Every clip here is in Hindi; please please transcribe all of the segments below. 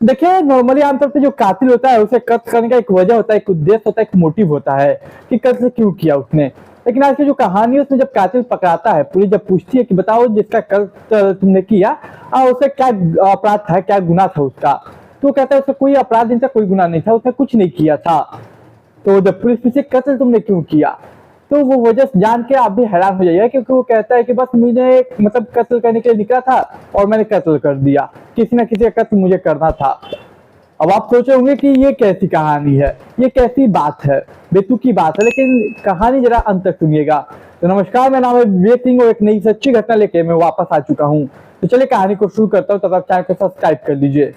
देखिए, नॉर्मली आमतौर पे जो कातिल होता है उसे कत्ल करने का एक वजह होता है, एक उद्देश्य होता है, एक मोटिव होता है कि कत्ल क्यों किया उसने। लेकिन आज की जो कहानी है उसमें जब कातिल पकड़ाता है, पुलिस जब पूछती है कि बताओ जिसका कत्ल तुमने किया उसे क्या अपराध था, क्या गुनाह था उसका, तो वो कहता है उसका कोई अपराध नहीं था, कोई गुनाह नहीं था, उसने कुछ नहीं किया था। तो जब पुलिस पूछे कत्ल तुमने क्यों किया, तो वो वजह जान के आप भी हैरान हो जाइए, क्योंकि वो कहता है कि बस मुझे मतलब कत्ल करने के लिए निकला था और मैंने कत्ल कर दिया, किसी ना किसी का कत्ल मुझे करना था। अब आप सोच रहे होंगे कि ये कैसी कहानी है, ये कैसी बात है, बेतुकी बात है, लेकिन कहानी जरा अंत तक सुनिएगा। तो नमस्कार, मेरा नाम है विवेक सिंह और एक नई सच्ची घटना लेके मैं वापस आ चुका हूँ। तो चलिए कहानी को शुरू करता हूँ, तब आप चैनल को सब्सक्राइब कर लीजिए।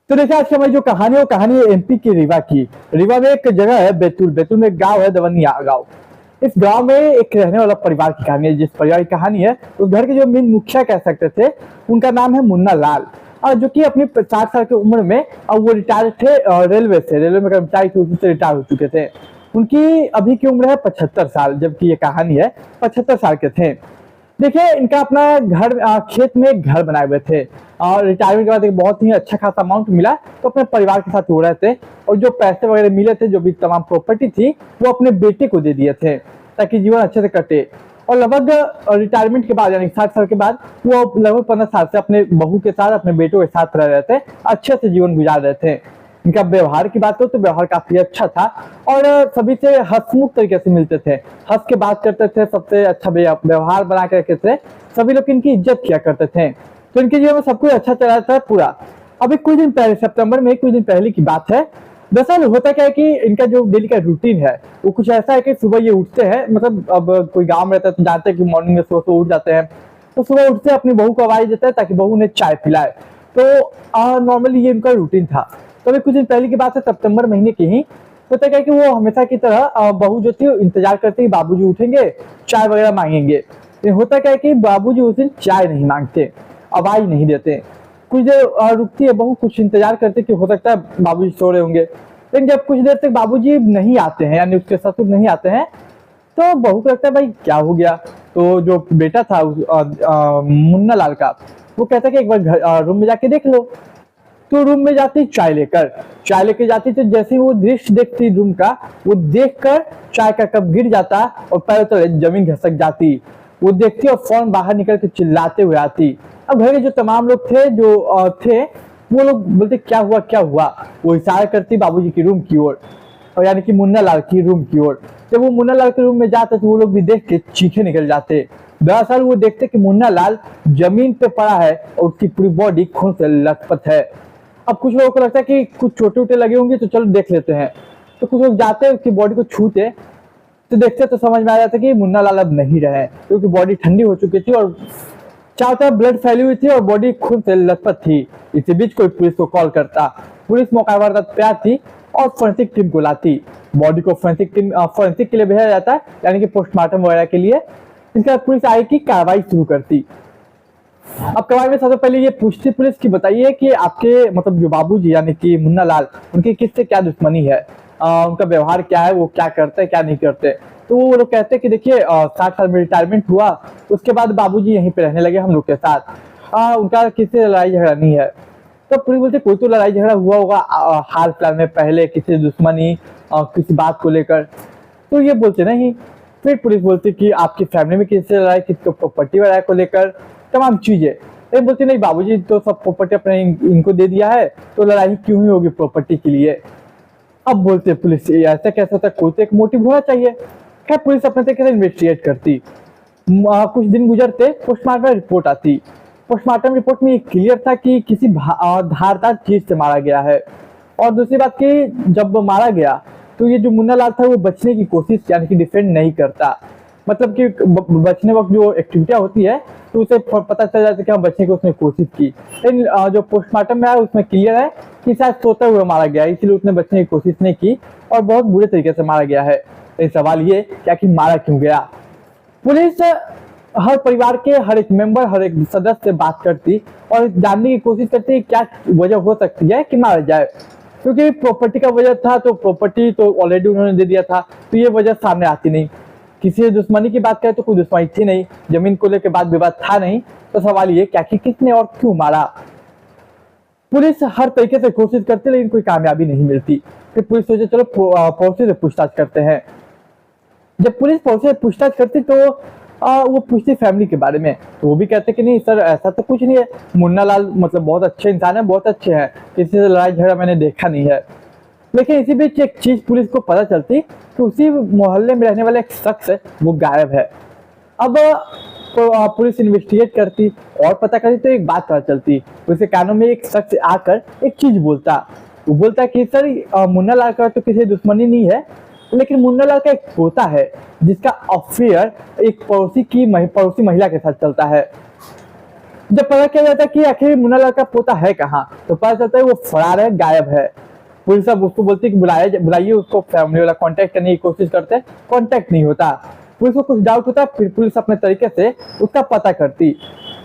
तो देखिए, आज की हमारी जो कहानी है वो कहानी है एमपी की रीवा की। रीवा में एक जगह है बैतूल, बैतूल में एक गांव है दवनिया गांव। इस गांव में एक रहने वाला परिवार की कहानी है। जिस परिवार की कहानी है उस घर के जो मेन मुखिया कह सकते थे, उनका नाम है मुन्ना लाल, और जो कि अपनी 60 साल की उम्र में अब वो रिटायर थे रेलवे से, रेलवे में कर्मचारी थे, उससे रिटायर हो चुके थे। उनकी अभी की उम्र है 75 साल, जबकि ये कहानी है 75 साल के थे। देखिए, इनका अपना घर खेत में एक घर बनाए हुए थे और रिटायरमेंट के बाद एक बहुत ही अच्छा खासा अमाउंट मिला, तो अपने परिवार के साथ हो रहे थे। और जो पैसे वगैरह मिले थे, जो भी तमाम प्रॉपर्टी थी, वो अपने बेटे को दे दिए थे ताकि जीवन अच्छे से कटे। और लगभग रिटायरमेंट के बाद यानी 60 साल के बाद वो लगभग 15 साल से अपने बहू के साथ, अपने बेटों के साथ रह रहे थे, अच्छे से जीवन गुजार रहे थे। इनका व्यवहार की बात हो तो व्यवहार काफी अच्छा था और सभी से हंसमुख तरीके से मिलते थे, हंस के बात करते थे, सबसे अच्छा व्यवहार बना के रखते थे, सभी लोग इनकी इज्जत किया करते थे। तो इनके जीवन में सब कुछ अच्छा चला था पूरा। अभी कुछ दिन पहले, सितंबर में कुछ दिन पहले की बात है। दरअसल होता क्या है कि इनका जो डेली का रूटीन है वो कुछ ऐसा है कि सुबह ये उठते हैं, मतलब अब कोई गांव में रहता है तो जानते हैं कि मॉर्निंग में सुबह उठ जाते हैं। तो सुबह उठते अपनी बहू को आवाज देता है ताकि बहू उन्हें चाय पिलाए। तो नॉर्मली ये इनका रूटीन था। तो अभी कुछ दिन पहले की बात है, सितंबर महीने की ही। होता क्या कि वो हमेशा की तरह बहू जो थी इंतजार करती है बाबूजी उठेंगे, चाय वगैरह मांगेंगे। लेकिन होता क्या है कि बाबूजी उस दिन चाय नहीं मांगते, आवाज नहीं देते। कुछ देर रुकती है बहू, कुछ इंतजार करते कि हो सकता है बाबूजी सो रहे होंगे। लेकिन जब कुछ देर तक बाबूजी नहीं आते हैं, यानी उसके ससुर नहीं आते हैं, तो बहू को लगता है भाई क्या हो गया। तो जो बेटा था मुन्ना लाल का, वो कहता है कि एक बार रूम में जाके देख लो। तो रूम में जाती चाय लेकर जाती, तो जैसे ही वो दृश्य देखती रूम का, वो देखकर चाय का कप गिर जाता और पैरों तले जमीन घसक जाती। वो देखती और फौरन बाहर निकल के चिल्लाते हुए आती। अब घर के जो तमाम लोग थे वो लोग बोलते क्या हुआ क्या हुआ। वो इशारा करती बाबूजी की रूम की ओर, और यानी कि मुन्ना लाल की रूम की ओर। जब वो मुन्ना लाल के रूम में जाते तो वो लोग भी देख के चीखे निकल जाते। दरअसल वो देखते कि मुन्ना लाल जमीन पे पड़ा है और उसकी पूरी बॉडी खून से लथपथ है। अब कुछ लोगों को लगता है कि कुछ चोटे वोटे लगे होंगे, तो चलो देख लेते हैं। तो कुछ लोग जाते हैं, उसकी बॉडी को छूते, तो देखते तो समझ में आ जाता कि मुन्ना लाल अब नहीं रहे, क्योंकि बॉडी ठंडी हो चुकी थी और चारों तरफ ब्लड फैली हुई थी और बॉडी खून से लथपथ थी। इसी बीच कोई पुलिस को कॉल करता। पुलिस मौका पर तैयार थी और फोरेंसिक टीम को लाती। बॉडी को फोरेंसिक के लिए भेजा जाता है, यानी कि पोस्टमार्टम वगैरह के लिए। इसके बाद पुलिस आई की कार्रवाई शुरू करती। अब कार्रवाई में सबसे पहले ये पूछती पुलिस की, बताइए कि आपके मतलब जो बाबूजी यानी कि मुन्ना लाल, उनकी किससे क्या दुश्मनी है, उनका व्यवहार क्या है, वो क्या करते हैं क्या नहीं करते। तो वो लोग कहते हैं कि देखिए 60 साल में रिटायरमेंट हुआ, उसके बाद बाबूजी यहीं पे रहने लगे हम लोग के साथ, उनका किसी से लड़ाई झगड़ा नहीं है। तो पुलिस बोलती कोई तो लड़ाई झगड़ा हुआ होगा हाल फिलहाल में, पहले किसी दुश्मनी किसी बात को लेकर। तो ये बोलते नहीं। फिर पुलिस बोलती कि आपकी फैमिली में किसी से लड़ाई, किसी प्रॉपर्टी वगैरह को लेकर, तमाम चीजें। ये बोलती नहीं, बाबूजी तो सब प्रॉपर्टी अपने इनको दे दिया है, तो लड़ाई क्यों ही होगी प्रॉपर्टी के लिए। अब बोलते पुलिस ऐसा कैसे होता है, कोई तो एक मोटिव होना चाहिए। खैर पुलिस अपने तरीके से इन्वेस्टिगेट करती। कुछ दिन गुजरते, पोस्टमार्टम रिपोर्ट आती। पोस्टमार्टम रिपोर्ट में ये क्लियर था कि किसी धारदार चीज से मारा गया है। और दूसरी बात कि जब मारा गया तो ये जो मुन्ना लाल था वो बचने की कोशिश, यानी कि डिफेंड नहीं करता। मतलब कि बचने वक्त जो एक्टिविटियां होती है तो उसे पता चल जाता है कि हाँ बचने की उसने कोशिश की। लेकिन जो पोस्टमार्टम में आया उसमें क्लियर है कि शायद सोते हुए मारा गया, इसलिए उसने बचने की कोशिश नहीं की और बहुत बुरे तरीके से मारा गया है। लेकिन सवाल ये क्या कि मारा क्यों गया। पुलिस हर परिवार के हर एक मेंबर, हर एक सदस्य से बात करती और जानने की कोशिश करती क्या वजह हो सकती है कि मारा जाए। क्योंकि प्रॉपर्टी का वजह था, तो प्रॉपर्टी तो ऑलरेडी उन्होंने दे दिया था, तो ये वजह सामने आती नहीं। किसी से दुश्मनी की बात करें तो कोई दुश्मनी थी नहीं, जमीन को लेकर बात विवाद था नहीं। तो सवाल ये क्या कि किसने और क्यों मारा। पुलिस हर तरीके से कोशिश करती लेकिन कोई कामयाबी नहीं मिलती। फिर पुलिस सोचे चलो पड़ोसी से पूछताछ करते हैं। जब पुलिस पड़ोसी से पूछताछ करती तो वो पूछती फैमिली के बारे में, तो वो भी कहते कि नहीं सर ऐसा तो कुछ नहीं है, मुन्ना लाल मतलब बहुत अच्छे इंसान है, बहुत अच्छे हैं, किसी से लड़ाई झगड़ा मैंने देखा नहीं है। लेकिन इसी बीच एक चीज पुलिस को पता चलती कि उसी मोहल्ले में रहने वाला एक शख्स है वो गायब है। अब पुलिस इन्वेस्टिगेट करती और पता करती तो एक बात पता चलती, उसके कानों में एक शख्स आकर एक चीज बोलता। वो बोलता कि सर मुन्ना लाल का तो किसी दुश्मनी नहीं है, लेकिन मुन्ना लाल का एक पोता है जिसका अफेयर एक पड़ोसी महिला के साथ चलता है। जब पता किया जाता है कि आखिर मुन्ना लाल का पोता है कहाँ, तो पता चलता है वो फरार है, गायब है। पुलिस अब उसको बोलती है कि बुलाइए उसको, फैमिली वाला कांटेक्ट करने की कोशिश करते हैं, कांटेक्ट नहीं होता। पुलिस को कुछ डाउट होता है, फिर पुलिस अपने तरीके से उसका पता करती,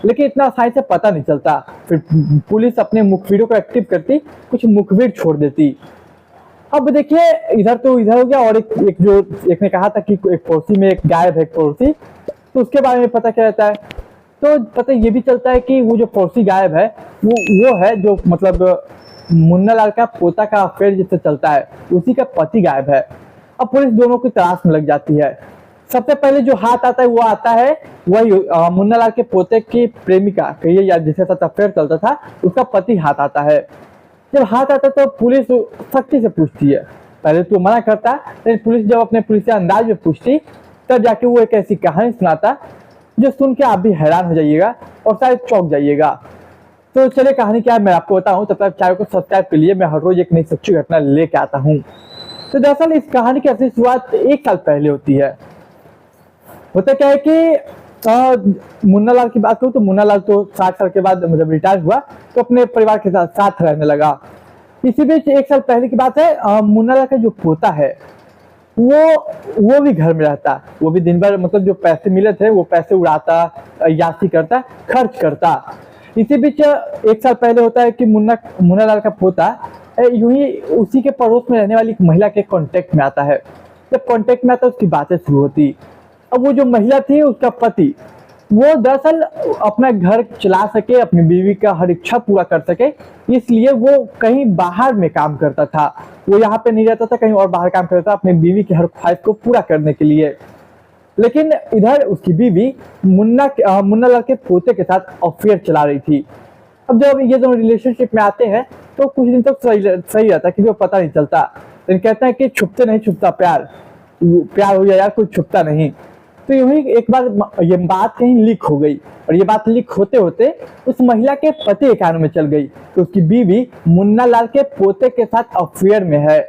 लेकिन इतना आसानी से पता नहीं चलता। फिर पुलिस अपने मुखबिरों को एक्टिव करती, कुछ मुखबिर छोड़ देती। अब देखिए इधर तो इधर हो गया, और एक ने कहा था कि एक पड़ोसी में एक गायब है एक पड़ोसी, तो उसके बारे में पता क्या रहता है। तो पता ये भी चलता है कि वो जो पड़ोसी गायब है वो है जो मतलब मुन्ना लाल का पोता का अफेयर जिससे चलता है, उसी का पति गायब है। अब पुलिस दोनों की तलाश में लग जाती है। सबसे पहले जो हाथ आता है वो आता है वही मुन्ना लाल के पोते की प्रेमिका कहिए या जिसके साथ अफेयर चलता था, उसका पति हाथ आता है। जब हाथ आता तो पुलिस सख्ती से पूछती है, पहले तो मना करता, लेकिन पुलिस जब अपने पुलिस अंदाज में पूछती तब जाके वो एक ऐसी कहानी सुनाता जो सुन के आप भी हैरान हो जाइएगा और शायद चौंक जाइएगा। तो चलिए कहानी क्या है मैं आपको बताऊं, तब तक चैनल को सब्सक्राइब कर लिए, मैं हर रोज एक नई सच्ची घटना लेके आता हूँ। तो दरअसल इस कहानी की असली शुरुआत 1 साल पहले होती है। होता क्या है कि मुन्ना लाल की बात करूं तो मुन्ना लाल तो 60 साल के बाद मतलब रिटायर हुआ तो अपने परिवार के साथ रहने लगा। इसी बीच 1 साल पहले की बात है, मुन्ना लाल का जो पोता है वो भी घर में रहता, वो भी दिन भर मतलब जो पैसे मिले थे वो पैसे उड़ाता, यासी करता, खर्च करता। इसी बीच 1 साल पहले होता है कि मुन्ना लाल का पोता यूं ही उसी के पड़ोस में रहने वाली एक महिला के कांटेक्ट में आता है। जब कांटेक्ट में आता है उसकी बातें शुरू होती। अब वो जो महिला थी उसका पति वो दरअसल अपना घर चला सके, अपनी बीवी का हर इच्छा पूरा कर सके, इसलिए वो कहीं बाहर में काम करता था। वो यहाँ पे नहीं रहता था, कहीं और बाहर काम करता था अपनी बीवी की हर ख्वाहिश को पूरा करने के लिए। लेकिन इधर उसकी बीवी मुन्ना लाल के पोते के साथ अफेयर चला रही थी। अब जब ये दोनों रिलेशनशिप में आते हैं तो कुछ दिन तक सही रहता है, किसी को पता नहीं चलता, लेकिन कहते हैं कि छुपते नहीं छुपता प्यार हो गया यार, कोई छुपता नहीं। तो यूं ही एक बार ये बात कहीं लीक हो गई, और ये बात लीक होते होते उस महिला के पति के कानों में चल गई तो उसकी बीवी मुन्ना लाल के पोते के साथ अफेयर में है।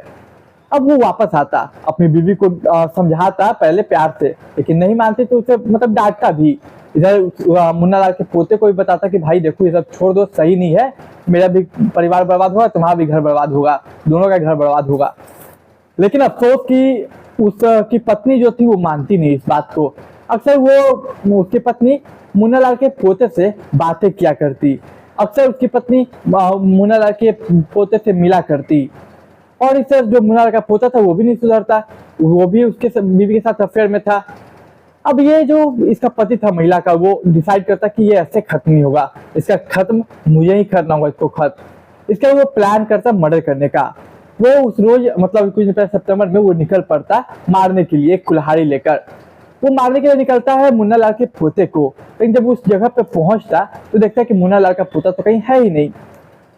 अब वो वापस आता, अपनी बीवी को समझाता पहले प्यार से, लेकिन नहीं मानती तो उसे मतलब डांटता भी। इधर मुन्ना लाल के पोते को भी बताता कि भाई देखो ये सब छोड़ दो, सही नहीं है, मेरा भी परिवार बर्बाद होगा, तुम्हारा भी घर बर्बाद होगा, दोनों का घर बर्बाद होगा। लेकिन अफसोस कि उसकी पत्नी जो थी वो मानती नहीं इस बात को। अक्सर वो उसकी पत्नी मुन्ना लाल के पोते से बातें किया करती, अक्सर उसकी पत्नी मुन्ना लाल के पोते से मिला करती, और इससे जो मुन्ना लाल का पोता था वो भी नहीं सुधरता, वो भी उसके बीवी के साथ अफेयर में था। अब ये जो इसका पति था महिला का, वो डिसाइड करता कि ये ऐसे खत्म नहीं होगा, इसका खत्म मुझे ही करना होगा, इसको खत्म। इसका वो प्लान करता मर्डर करने का। वो उस रोज मतलब कुछ दिन पहले सितंबर में वो निकल पड़ता मारने के लिए, एक कुल्हाड़ी लेकर वो मारने के लिए निकलता है मुन्ना लाल के पोते को। लेकिन जब उस जगह पे पहुंचता तो देखता है कि मुन्ना लाल का पोता तो कहीं है ही नहीं।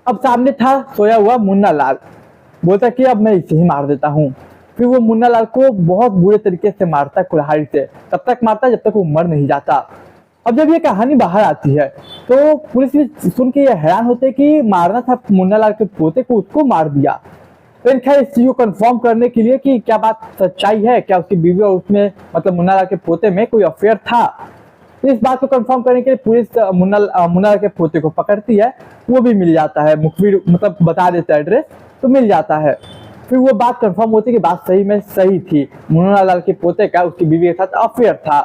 अब सामने था सोया हुआ मुन्ना लाल, बोलता कि अब मैं इसे ही मार देता हूँ। फिर वो मुन्ना लाल को बहुत बुरे तरीके से मारता कुल्हाड़ी से, तब तक मारता जब तक वो मर नहीं जाता। अब जब ये कहानी बाहर आती है तो पुलिस भी सुन के ये हैरान होते कि मारना था मुन्ना लाल के पोते को, उसको मार दिया। लेकिन खैर इस चीज को कंफर्म करने के लिए कि क्या बात सच्चाई है, क्या उसकी बीवी और उसमें मतलब मुन्ना लाल के पोते में कोई अफेयर था, तो इस बात को कंफर्म करने के लिए पुलिस मुन्ना लाल के पोते को पकड़ती है। वो भी मिल जाता है, मुखबिर मतलब बता देता है एड्रेस, तो मिल जाता है। फिर वो बात कंफर्म होती है कि बात सही में सही थी, मुन्ना लाल के पोते का उसकी बीवी के साथ अफेयर था।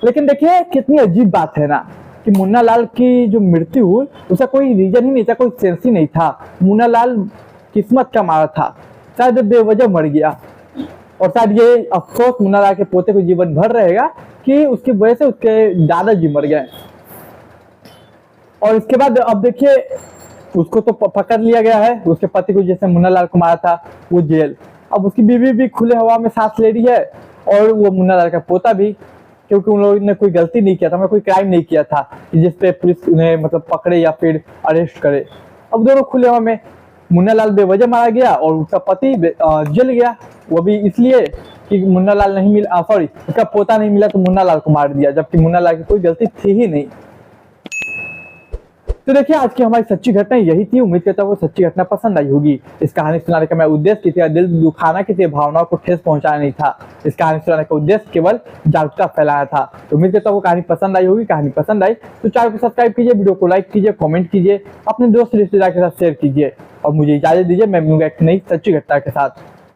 लेकिन देखिए कितनी अजीब बात है ना कि मुन्ना लाल की जो मृत्यु हुई उसका कोई रीजन ही नहीं था, कोई सेंस ही नहीं था। मुन्ना लाल किस्मत का मारा था, शायद बेवजह मर गया। और शायद ये अफसोस मुन्ना लाल के पोते को जीवन भर रहेगा कि उसकी वजह से उसके दादाजी मर गए। और इसके बाद अब देखिए उसको तो पकड़ लिया गया है, उसके पति को जैसे मुन्ना लाल को मारा था वो जेल। अब उसकी बीवी भी खुले हवा में सांस ले रही है और वो मुन्ना लाल का पोता भी, क्योंकि उन लोगों ने कोई गलती नहीं किया था, कोई क्राइम नहीं किया था जिसपे पुलिस उन्हें मतलब पकड़े या फिर अरेस्ट करे। अब दोनों खुले हवा में, मुन्ना लाल बेवजह मारा गया और उसका पति जल गया, वो भी इसलिए कि मुन्ना लाल नहीं मिला, सॉरी उसका पोता नहीं मिला तो मुन्ना लाल को मार दिया, जबकि मुन्ना लाल की कोई गलती थी ही नहीं। तो देखिए आज की हमारी सच्ची घटना यही थी। उम्मीद करता हूँ वो सच्ची घटना पसंद आई होगी। इस कहानी सुनाने का मैं उद्देश्य किसी का दिल दुखाना, किसी भावनाओं को ठेस पहुंचाना नहीं था। इस कहानी सुनाने का उद्देश्य केवल जागरूकता फैलाना था। तो उम्मीद करता हूँ वो कहानी पसंद आई होगी। कहानी पसंद आई तो चैनल को सब्सक्राइब कीजिए, वीडियो को लाइक कीजिए, कॉमेंट कीजिए, अपने दोस्त रिश्तेदार के साथ शेयर कीजिए और मुझे इजाजत दीजिए। मैं मिलूंगा एक नई सच्ची घटना के साथ।